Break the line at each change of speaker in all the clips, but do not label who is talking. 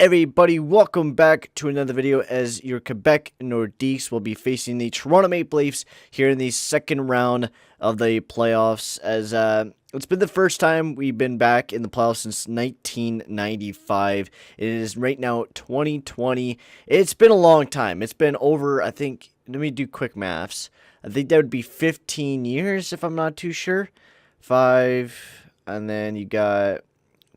everybody, welcome back to another video as your Quebec Nordiques will be facing the Toronto Maple Leafs here in the second round of the playoffs as it's been the first time we've been back in the playoffs since 1995. It is right now 2020. It's been a long time. It's been over, I think, let me do quick maths. I think that would be 15 years if I'm not too sure. 5, and then you got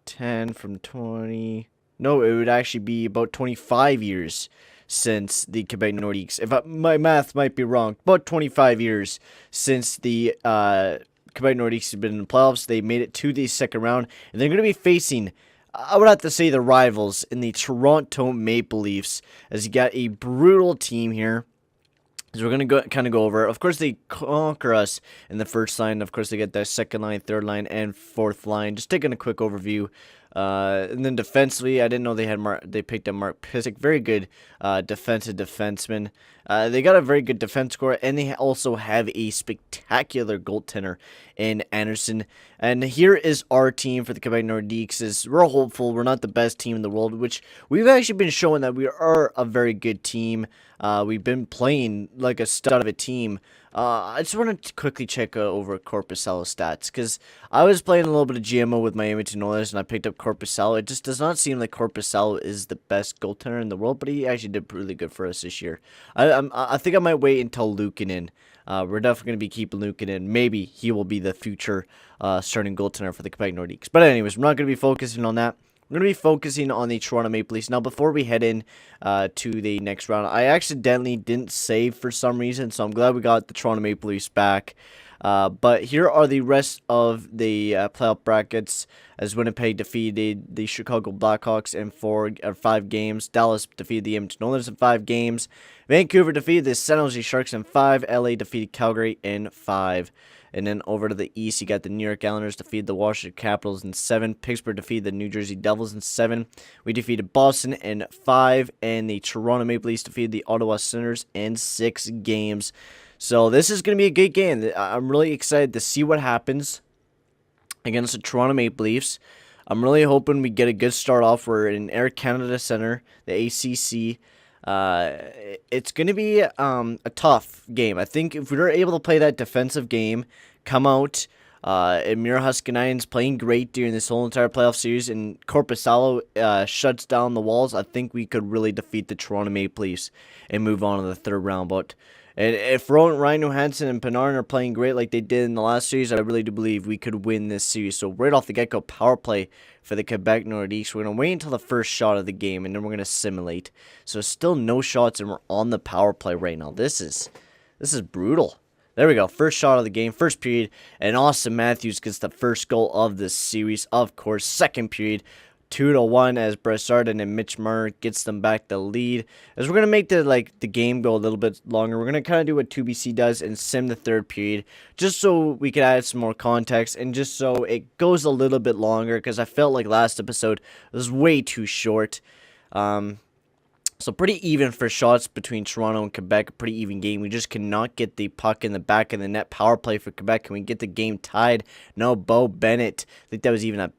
10 from 20. No, it would actually be about 25 years since the Quebec Nordiques. My math might be wrong, about 25 years since the Quebec Nordiques have been in the playoffs. They made it to the second round, and they're going to be facing, I would have to say, the rivals in the Toronto Maple Leafs, as you got a brutal team here. So we're going to kind of go over it. Of course, they conquer us in the first line. Of course, they get their second line, third line, and fourth line. Just taking a quick overview. And then defensively, I didn't know they picked up Mark Pysyk. Very good defensive defenseman. They got a very good defense score, and they also have a spectacular goaltender in Anderson. And here is our team for the Quebec Nordiques. We're hopeful. We're not the best team in the world, which we've actually been showing that we are a very good team. We've been playing like a stud of a team. I just want to quickly check over Korpisalo stats, because I was playing a little bit of GMO with my Edmonton Oilers, and I picked up Korpisalo. It just does not seem like Korpisalo is the best goaltender in the world, but he actually did really good for us this year. I think I might wait until Luukkonen. We're definitely going to be keeping Luukkonen. Maybe he will be the future starting goaltender for the Quebec Nordiques. But anyways, we're not going to be focusing on that. We're going to be focusing on the Toronto Maple Leafs. Now, before we head in to the next round, I accidentally didn't save for some reason, so I'm glad we got the Toronto Maple Leafs back. But here are the rest of the playoff brackets, as Winnipeg defeated the Chicago Blackhawks in 5 games. Dallas defeated the Edmonton Oilers in 5 games. Vancouver defeated the San Jose Sharks in 5. LA defeated Calgary in 5. And then over to the east, you got the New York Islanders defeated the Washington Capitals in 7. Pittsburgh defeated the New Jersey Devils in 7. We defeated Boston in 5. And the Toronto Maple Leafs defeated the Ottawa Senators in 6 games. So this is going to be a good game. I'm really excited to see what happens against the Toronto Maple Leafs. I'm really hoping we get a good start off. We're in Air Canada Center, the ACC. It's going to be a tough game. I think if we're able to play that defensive game, come out, and Miro Haskinainen's playing great during this whole entire playoff series, and Korpisalo shuts down the walls, I think we could really defeat the Toronto Maple Leafs and move on to the third round. But if Ryan Johansson and Panarin are playing great like they did in the last series, I really do believe we could win this series. So right off the get-go, power play for the Quebec Nordiques. We're going to wait until the first shot of the game, and then we're going to simulate. So still no shots, and we're on the power play right now. This is brutal. There we go. First shot of the game, first period, and Austin Matthews gets the first goal of this series. Of course, second period, 2-1 as Brassard and Mitch Marner gets them back the lead. As we're gonna make the game go a little bit longer, we're gonna kind of do what 2BC does and sim the third period, just so we could add some more context and just so it goes a little bit longer, because I felt like last episode was way too short. So pretty even for shots between Toronto and Quebec, a pretty even game. We just cannot get the puck in the back of the net. Power play for Quebec. Can we get the game tied? No, Bo Bennett. I think that was even a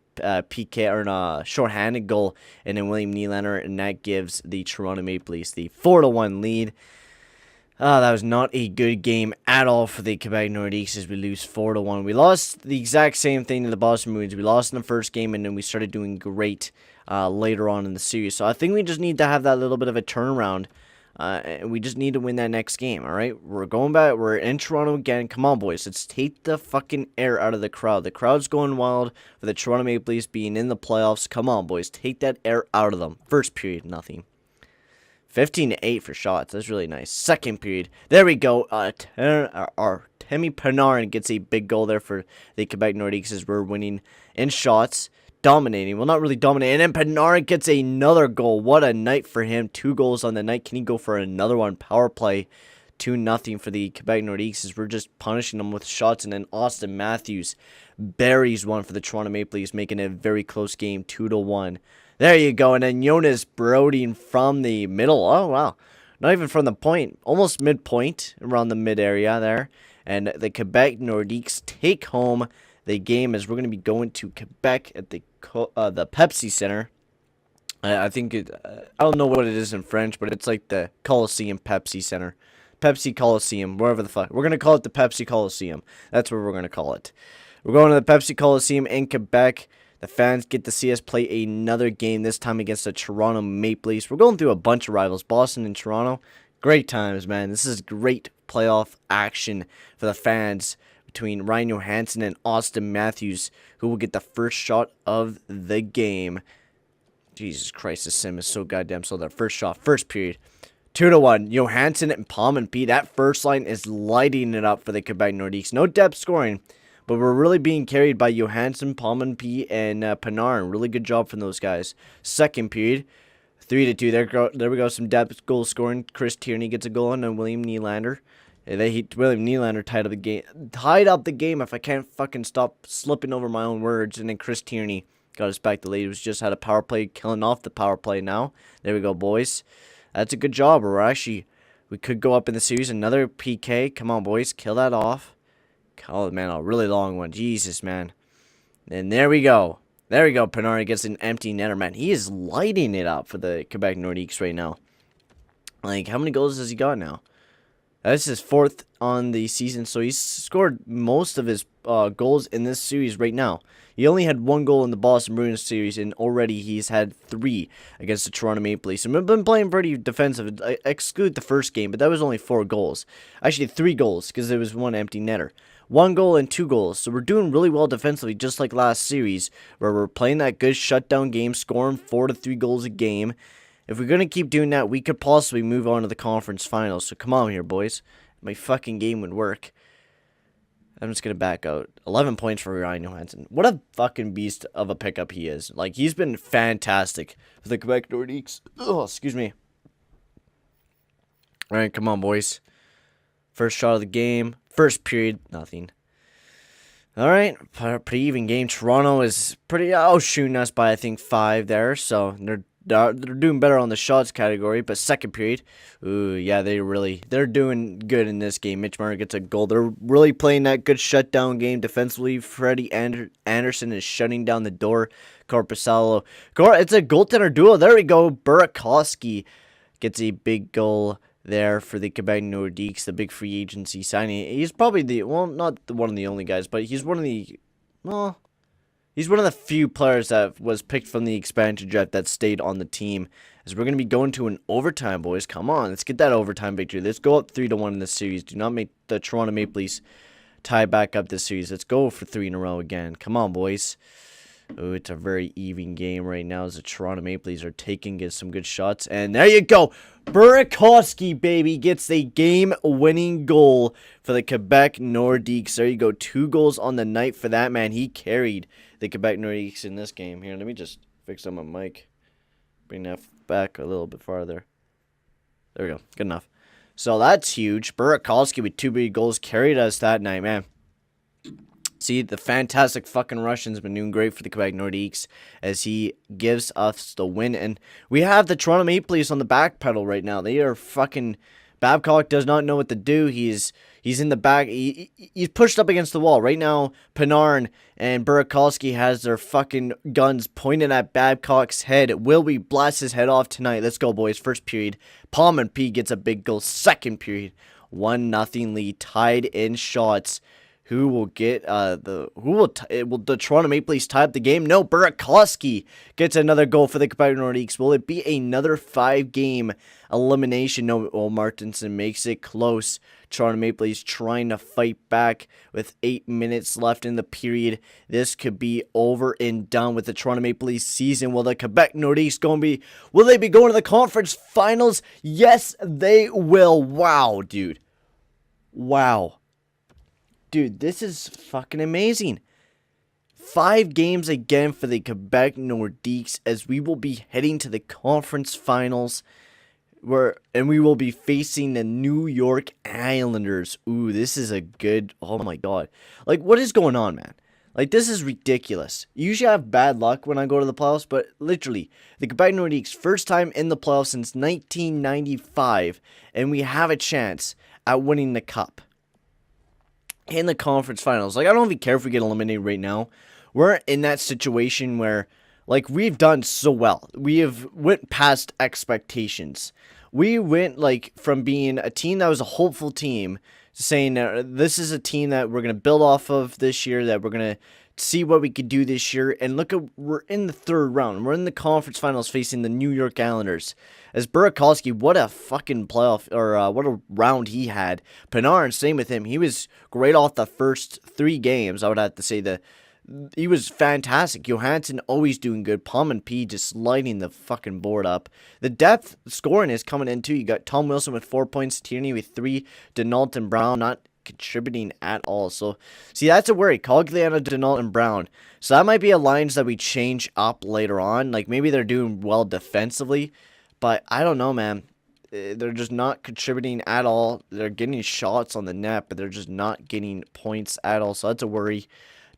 PK or a shorthanded goal, and then William Nylander, and that gives the Toronto Maple Leafs the 4-1 lead. That was not a good game at all for the Quebec Nordiques as we lose 4-1. We lost the exact same thing to the Boston Bruins. We lost in the first game, and then we started doing great later on in the series. So I think we just need to have that little bit of a turnaround. We just need to win that next game, all right? We're going back. We're in Toronto again. Come on, boys. Let's take the fucking air out of the crowd. The crowd's going wild for the Toronto Maple Leafs being in the playoffs. Come on, boys. Take that air out of them. First period, nothing. 15-8 for shots. That's really nice. Second period. There we go. Temi Panarin gets a big goal there for the Quebec Nordiques as we're winning in shots. Dominating. Well, not really dominating. And then Panarin gets another goal. What a night for him. 2 goals on the night. Can he go for another one? Power play. 2-0 for the Quebec Nordiques as we're just punishing them with shots. And then Austin Matthews buries one for the Toronto Maple Leafs, making it a very close game. 2-1. There you go. And then Jonas Brodin from the middle. Oh, wow. Not even from the point. Almost midpoint, around the mid area there. And the Quebec Nordiques take home the game as we're going to be going to Quebec at the Pepsi Center. I think it. I don't know what it is in French, but it's like the Coliseum Pepsi Center, Pepsi Coliseum, wherever the fuck. We're gonna call it the Pepsi Coliseum. That's what we're gonna call it. We're going to the Pepsi Coliseum in Quebec. The fans get to see us play another game, this time against the Toronto Maple Leafs. We're going through a bunch of rivals, Boston and Toronto. Great times, man. This is great playoff action for the fans between Ryan Johansson and Austin Matthews, who will get the first shot of the game. Jesus Christ, this sim is so goddamn slow. That first shot, first period. 2-1. Johansson and Palm and P. That first line is lighting it up for the Quebec Nordiques. No depth scoring, but we're really being carried by Johansson, Palm and P, and Panarin. Really good job from those guys. Second period. 3-2. There we go. Some depth goal scoring. Chris Tierney gets a goal on William Nylander. William Nylander tied up the game if I can't fucking stop slipping over my own words. And then Chris Tierney got us back. The ladies just had a power play, killing off the power play now. There we go, boys. That's a good job. We could go up in the series. Another PK. Come on, boys. Kill that off. Oh, man, a really long one. Jesus, man. And there we go. There we go. Panarin gets an empty netter, man. He is lighting it up for the Quebec Nordiques right now. Like, how many goals has he got now? That's his fourth on the season, so he's scored most of his goals in this series right now. He only had 1 goal in the Boston Bruins series, and already he's had 3 against the Toronto Maple Leafs. And we've been playing pretty defensive. I exclude the first game, but that was only 4 goals. Actually, 3 goals, because there was 1 empty netter. 1 goal and 2 goals. So we're doing really well defensively, just like last series, where we're playing that good shutdown game, scoring 4 to 3 goals a game. If we're going to keep doing that, we could possibly move on to the conference finals. So come on here, boys. My fucking game would work. I'm just going to back out. 11 points for Ryan Johansson. What a fucking beast of a pickup he is. Like, he's been fantastic for the Quebec Nordiques. Oh, excuse me. All right, come on, boys. First shot of the game. First period, nothing. All right, pretty even game. Toronto is pretty shooting us by, I think, 5 there. So they're doing better on the shots category, but second period, ooh, yeah, they're doing good in this game. Mitch Marner gets a goal. They're really playing that good shutdown game defensively. Freddie Anderson is shutting down the door. Corpusalo, it's a goaltender duo. There we go. Burakovsky gets a big goal there for the Quebec Nordiques, the big free agency signing. He's probably not one of the only guys, but he's one of the, he's one of the few players that was picked from the expansion draft that stayed on the team. As we're going to be going to an overtime, boys. Come on, let's get that overtime victory. Let's go up 3-1 in this series. Do not make the Toronto Maple Leafs tie back up this series. Let's go for 3 in a row again. Come on, boys. Oh, it's a very even game right now as the Toronto Maple Leafs are get some good shots. And there you go. Burakovsky, baby, gets the game-winning goal for the Quebec Nordiques. There you go. 2 goals on the night for that man. He carried the Quebec Nordiques in this game. Here, let me just fix up my mic. Bring that back a little bit farther. There we go. Good enough. So that's huge. Burakovsky with 2 big goals carried us that night, man. See, the fantastic fucking Russian's been doing great for the Quebec Nordiques as he gives us the win. And we have the Toronto Maple Leafs on the back pedal right now. They are fucking... Babcock does not know what to do. He's in the back. He's pushed up against the wall. Right now, Panarin and Burakovsky has their fucking guns pointed at Babcock's head. Will we blast his head off tonight? Let's go, boys. First period. Palm and P gets a big goal. Second period. 1-0 lead. Tied in shots. Who will get the Toronto Maple Leafs tie up the game? No, Burakovsky gets another goal for the Quebec Nordiques. Will it be another 5-game elimination? No, Martinson makes it close. Toronto Maple Leafs trying to fight back with 8 minutes left in the period. This could be over and done with the Toronto Maple Leafs season. Will the Quebec Nordiques will they be going to the conference finals? Yes, they will. Wow, dude. Wow. Dude, this is fucking amazing. 5 games again for the Quebec Nordiques as we will be heading to the conference finals and we will be facing the New York Islanders. Ooh, this is a good... Oh my god. Like, what is going on, man? Like, this is ridiculous. Usually I have bad luck when I go to the playoffs, but literally, the Quebec Nordiques, first time in the playoffs since 1995, and we have a chance at winning the cup. In the conference finals. Like, I don't even care if we get eliminated right now. We're in that situation where, Like, we've done so well. We have went past expectations. We went, like, from being a team that was a hopeful team to saying this is a team that we're going to build off of this year, that we're going to see what we could do this year. And look, we're in the third round. We're in the conference finals facing the New York Islanders. As Burakovsky, what a fucking playoff, or what a round he had. Panarin, same with him. He was great off the first 3 games. I would have to say that he was fantastic. Johansson always doing good. Palm and P just lighting the fucking board up. The depth scoring is coming in too. You got Tom Wilson with 4 points, Tierney with 3, Denault and Brown not contributing at all. So, see, that's a worry. Cogliano, Denault, and Brown. So that might be a lines that we change up later on. Like, maybe they're doing well defensively, but I don't know, man. They're just not contributing at all. They're getting shots on the net, but they're just not getting points at all. So that's a worry.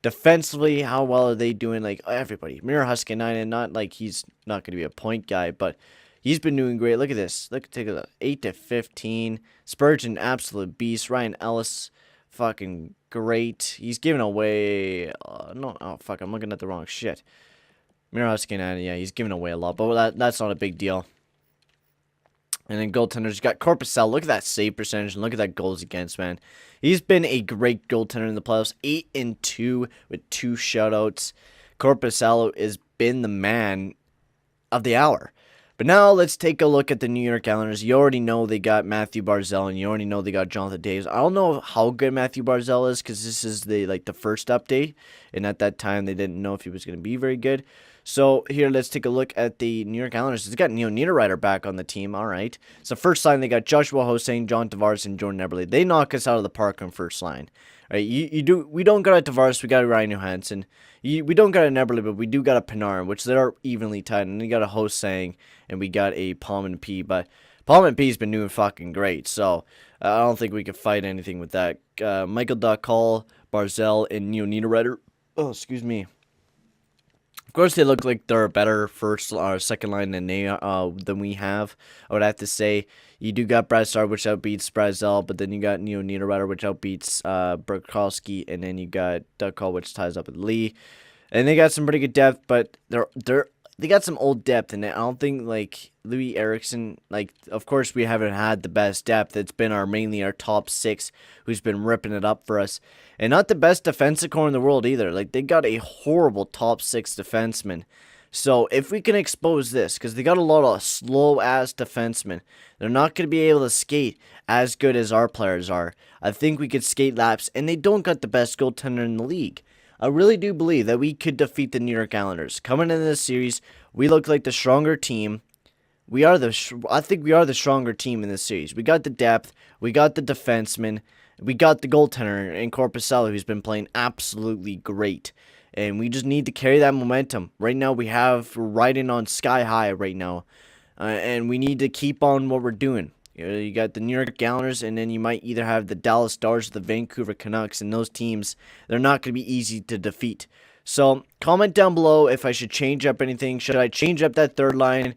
Defensively, how well are they doing? Like, everybody. Mira Haskinainen, not like he's not going to be a point guy, but he's been doing great. Look at this. Take a look. 8 to 15. Spurgeon, absolute beast. Ryan Ellis, fucking great. He's giving away... no, oh, fuck. I'm looking at the wrong shit. Mira Haskinainen, yeah, he's giving away a lot, but that's not a big deal. And then goaltenders, you got Corpusel. Look at that save percentage and look at that goals against, man. He's been a great goaltender in the playoffs. 8-2 with 2 shutouts. Corpusel has been the man of the hour. But now let's take a look at the New York Islanders. You already know they got Matthew Barzal, and you already know they got Jonathan Davis. I don't know how good Matthew Barzal is, because this is the first update, and at that time they didn't know if he was going to be very good. So here, let's take a look at the New York Islanders. It's got Neil Niederreiter back on the team. All right. So first line, they got Joshua Hossein, John Tavares, and Jordan Eberle. They knock us out of the park on first line. All right. We don't got a Tavares. We got a Ryan Johansson. We don't got an Eberle, but we do got a Panarin, which they are evenly tied. And we got a Hossein, and we got a Palm and P. But Palm and P's been doing fucking great. So I don't think we could fight anything with that. Michael Dahl, Barzal, and Neil Niederreiter. Oh, excuse me. Of course, they look like they're a better first or second line than we have. I would have to say you do got Brad Starr, which outbeats Brazel, but then you got Neo Niederreiter, which outbeats Burakovsky, and then you got Doug Cole, which ties up with Lee. And they got some pretty good depth, but they got some old depth, and I don't think like Louis Eriksson. Like, of course, we haven't had the best depth. It's been mainly our top 6 who's been ripping it up for us. And not the best defensive core in the world either. Like, they got a horrible top 6 defenseman. So, if we can expose this, because they got a lot of slow-ass defensemen, they're not going to be able to skate as good as our players are. I think we could skate laps, and they don't got the best goaltender in the league. I really do believe that we could defeat the New York Islanders. Coming into this series, we look like the stronger team. I think we are the stronger team in this series. We got the depth, we got the defensemen, we got the goaltender in Corpusella, who's been playing absolutely great. And we just need to carry that momentum. Right now, we're riding on sky high right now. And we need to keep on what we're doing. You got the New York Islanders, and then you might either have the Dallas Stars or the Vancouver Canucks. And those teams, they're not going to be easy to defeat. So, comment down below if I should change up anything. Should I change up that third line?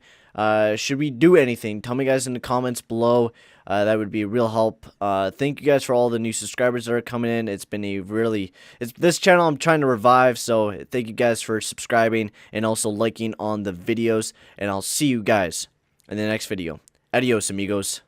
Should we do anything? Tell me guys in the comments below. That would be a real help. Thank you guys for all the new subscribers that are coming in. It's been this channel I'm trying to revive, so thank you guys for subscribing and also liking on the videos, and I'll see you guys in the next video. Adios, amigos.